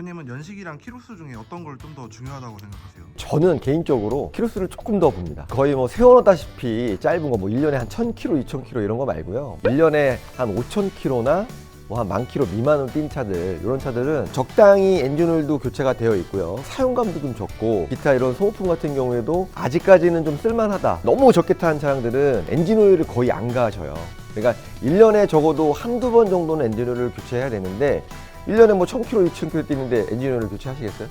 대표님은 연식이랑 키로수 중에 어떤 걸 좀 더 중요하다고 생각하세요? 저는 개인적으로 키로수를 조금 더 봅니다. 거의 뭐 세워놓다시피 짧은 거 뭐 1년에 한 1000km, 2000km 이런 거 말고요. 1년에 한 5000km나 뭐 한 10,000km 미만으로 뛴 차들, 이런 차들은 적당히 엔진오일도 교체가 되어 있고요. 사용감도 좀 적고, 기타 이런 소모품 같은 경우에도 아직까지는 좀 쓸만하다. 너무 적게 탄 차량들은 엔진오일을 거의 안 가셔요. 그러니까 1년에 적어도 한두 번 정도는 엔진오일을 교체해야 되는데 1년에 뭐 1000km, 2000km 뛰는데 엔진오일을 교체하시겠어요?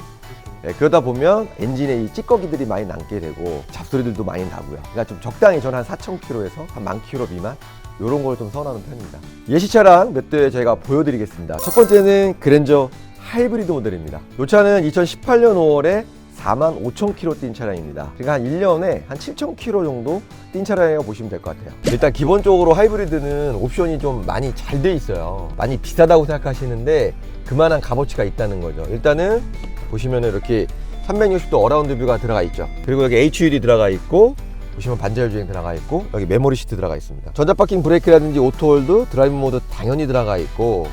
네, 그러다 보면 엔진에 이 찌꺼기들이 많이 남게 되고 잡소리들도 많이 나고요. 그러니까 좀 적당히 저는 한 4000km에서 한 10,000km 미만 이런 걸 좀 선호하는 편입니다. 예시 차량 몇 대 제가 보여드리겠습니다. 첫 번째는 그랜저 하이브리드 모델입니다. 이 차는 2018년 5월에 45,000km 뛴 차량입니다. 그러니까 한 1년에 한 7,000km 정도 뛴 차량이라고 보시면 될 것 같아요. 일단 기본적으로 하이브리드는 옵션이 좀 많이 잘 돼 있어요. 많이 비싸다고 생각하시는데 그만한 값어치가 있다는 거죠. 일단은 보시면 이렇게 360도 어라운드 뷰가 들어가 있죠. 그리고 여기 HUD 들어가 있고, 보시면 반자율 주행 들어가 있고, 여기 메모리 시트 들어가 있습니다. 전자파킹 브레이크라든지 오토홀드, 드라이브 모드 당연히 들어가 있고,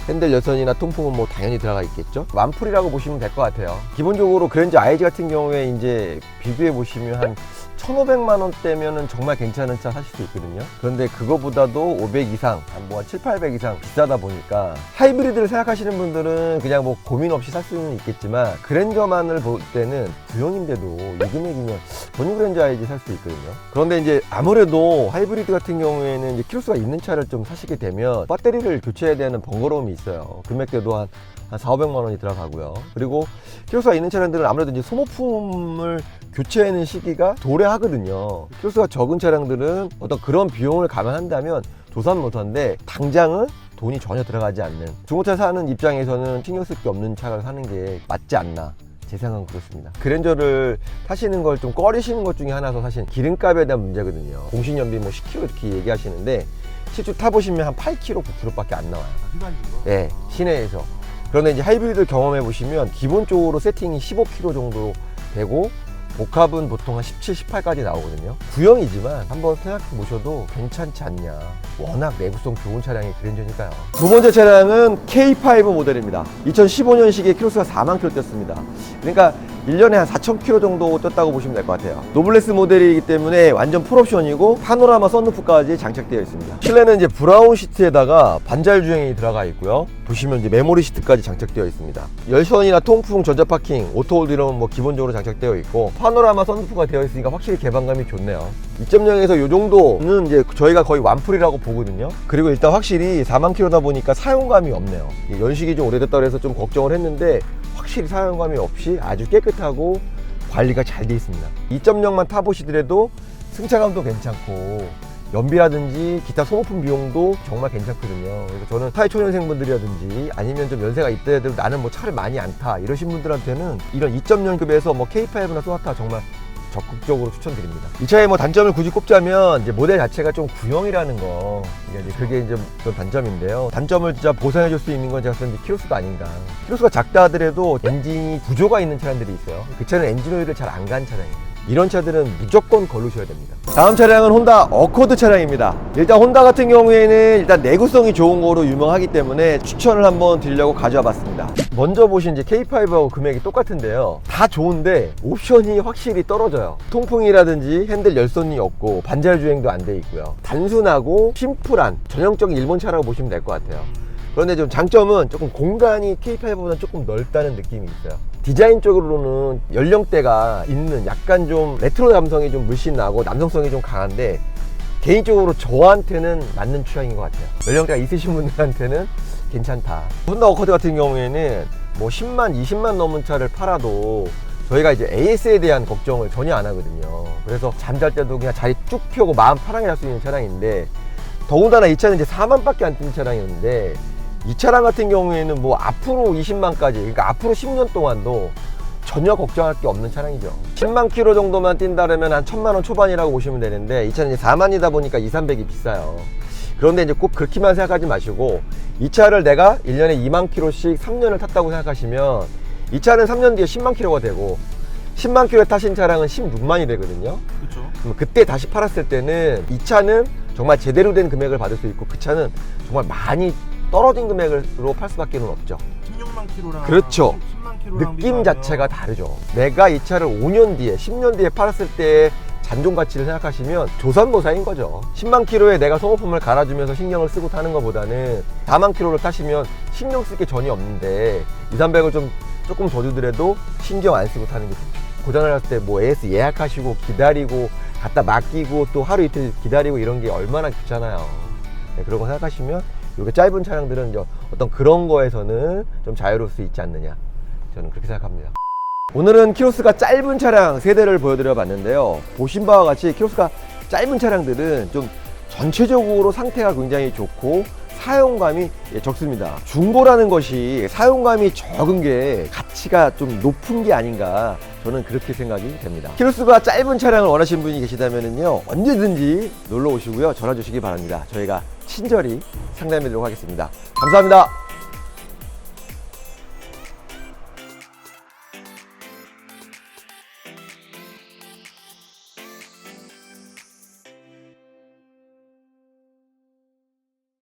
핸들 여선이나 통풍은 뭐 당연히 들어가 있겠죠. 완풀이라고 보시면 될 것 같아요. 기본적으로 그랜저 IG 같은 경우에 이제 비교해 보시면 한 1,500만 원대면은 정말 괜찮은 차 사실 수 있거든요. 그런데 그거보다도 500 이상, 뭐 7, 800 이상 비싸다 보니까 하이브리드를 생각하시는 분들은 그냥 뭐 고민 없이 살 수는 있겠지만, 그랜저만을 볼 때는 구형인데도 이 금액이면 전유 그랜저 IG 살 수 있거든요. 그런데 이제 아무래도 하이브리드 같은 경우에는 이제 키로수가 있는 차를 좀 사시게 되면 배터리를 교체해야 되는 번거로움이 있어요. 금액대도 한 400~500만 원이 들어가고요. 그리고 키로수가 있는 차량들은 아무래도 이제 소모품을 교체하는 시기가 도래하거든요. 키로수가 적은 차량들은 어떤 그런 비용을 감안한다면 조삼모터인데, 당장은 돈이 전혀 들어가지 않는 중고차 사는 입장에서는 신경 쓸 게 없는 차를 사는 게 맞지 않나, 제 생각은 그렇습니다. 그랜저를 타시는 걸 좀 꺼리시는 것 중에 하나도 사실 기름값에 대한 문제거든요. 공신연비 뭐 10km 이렇게 얘기하시는데 실제 타보시면 한 8km, 9km밖에 안 나와요. 네, 시내에서. 그런데 이제 하이브리드 경험해 보시면 기본적으로 세팅이 15km 정도 되고, 복합은 보통 한 17, 18까지 나오거든요. 구형이지만 한번 생각해 보셔도 괜찮지 않냐. 워낙 내구성 좋은 차량이 그랜저니까요. 두 번째 차량은 K5 모델입니다. 2015년식에 키로수가 4만 km 뛰었습니다. 그러니까 1년에 한 4,000km 정도 뛰었다고 보시면 될 것 같아요. 노블레스 모델이기 때문에 완전 풀옵션이고 파노라마 선루프까지 장착되어 있습니다. 실내는 이제 브라운 시트에다가 반자율 주행이 들어가 있고요. 보시면 이제 메모리 시트까지 장착되어 있습니다. 열선이나 통풍, 전자파킹, 오토홀드 이런 뭐 기본적으로 장착되어 있고, 파노라마 선루프가 되어 있으니까 확실히 개방감이 좋네요. 2.0에서 이 정도는 이제 저희가 거의 완풀이라고 보거든요. 그리고 일단 확실히 4만 km다 보니까 사용감이 없네요. 연식이 좀 오래됐다고 해서 좀 걱정을 했는데 확실히 사용감이 없이 아주 깨끗하고 관리가 잘 돼 있습니다. 2.0만 타보시더라도 승차감도 괜찮고 연비라든지 기타 소모품 비용도 정말 괜찮거든요. 그래서 저는 사회 초년생분들이라든지 아니면 좀 연세가 있더라도 나는 뭐 차를 많이 안 타 이러신 분들한테는 이런 2.0급에서 뭐 K5나 소나타 정말 적극적으로 추천드립니다. 이 차의 뭐 단점을 굳이 꼽자면 이제 모델 자체가 좀 구형이라는 거, 그게 이제 그 단점인데요. 단점을 진짜 보상해 줄 수 있는 건 제가 봤을 때 키로수가 아닌가. 키로수가 작다 하더라도 엔진이 구조가 있는 차량들이 있어요. 그 차는 엔진 오일을 잘 안 간 차량이에요. 이런 차들은 무조건 걸르셔야 됩니다. 다음 차량은 혼다 어코드 차량입니다. 일단 혼다 같은 경우에는 일단 내구성이 좋은 거로 유명하기 때문에 추천을 한번 드리려고 가져와 봤습니다. 먼저 보신 이제 K5하고 금액이 똑같은데요. 다 좋은데 옵션이 확실히 떨어져요. 통풍이라든지 핸들 열선이 없고 반자율 주행도 안 돼 있고요. 단순하고 심플한 전형적인 일본 차라고 보시면 될 것 같아요. 그런데 좀 장점은 조금 공간이 K5보다 조금 넓다는 느낌이 있어요. 디자인 쪽으로는 연령대가 있는 약간 좀 레트로 감성이 좀 물씬 나고 남성성이 좀 강한데, 개인적으로 저한테는 맞는 취향인 것 같아요. 연령대가 있으신 분들한테는 괜찮다. 혼다 어코드 같은 경우에는 뭐 10만, 20만 넘은 차를 팔아도 저희가 이제 AS에 대한 걱정을 전혀 안 하거든요. 그래서 잠잘 때도 그냥 자리 쭉 펴고 마음 편하게 잘 수 있는 차량인데, 더군다나 이 차는 이제 4만밖에 안 뛴 차량이었는데, 이 차량 같은 경우에는 뭐 앞으로 20만까지, 그러니까 앞으로 10년 동안도 전혀 걱정할 게 없는 차량이죠. 10만 킬로 정도만 뛴다면 한 1,000만 원 초반이라고 보시면 되는데, 이 차는 이제 4만이다 보니까 2, 300이 비싸요. 그런데 이제 꼭 그렇게만 생각하지 마시고, 이 차를 내가 1년에 2만 킬로씩 3년을 탔다고 생각하시면 이 차는 3년 뒤에 10만 킬로가 되고, 10만 킬로 타신 차량은 16만이 되거든요. 그렇죠. 그럼 그때 다시 팔았을 때는 이 차는 정말 제대로 된 금액을 받을 수 있고, 그 차는 정말 많이 떨어진 금액으로 팔 수밖에 없죠. 16만 20만 킬로랑 그렇죠. 10만 킬로랑 느낌 자체가 다르죠. 내가 이 차를 5년 뒤에 10년 뒤에 팔았을 때의 잔존 가치를 생각하시면 조선모사인 거죠. 10만 킬로에 내가 소모품을 갈아주면서 신경을 쓰고 타는 것보다는 4만 킬로를 타시면 신경 쓸 게 전혀 없는데 2, 300을 조금 더 주더라도 신경 안 쓰고 타는 게 좋죠. 고장을 날 때 뭐 AS 예약하시고 기다리고 갖다 맡기고 또 하루 이틀 기다리고 이런 게 얼마나 귀찮아요. 네, 그런 거 생각하시면 이렇게 짧은 차량들은 이제 어떤 그런 거에서는 좀 자유로울 수 있지 않느냐, 저는 그렇게 생각합니다. 오늘은 키로수가 짧은 차량 세대를 보여드려 봤는데요. 보신 바와 같이 키로수가 짧은 차량들은 좀 전체적으로 상태가 굉장히 좋고 사용감이 적습니다. 중고라는 것이 사용감이 적은 게 가치가 좀 높은 게 아닌가, 저는 그렇게 생각이 됩니다. 키로수가 짧은 차량을 원하시는 분이 계시다면요, 언제든지 놀러 오시고요, 전화 주시기 바랍니다. 저희가 친절히 상담해 드리도록 하겠습니다. 감사합니다.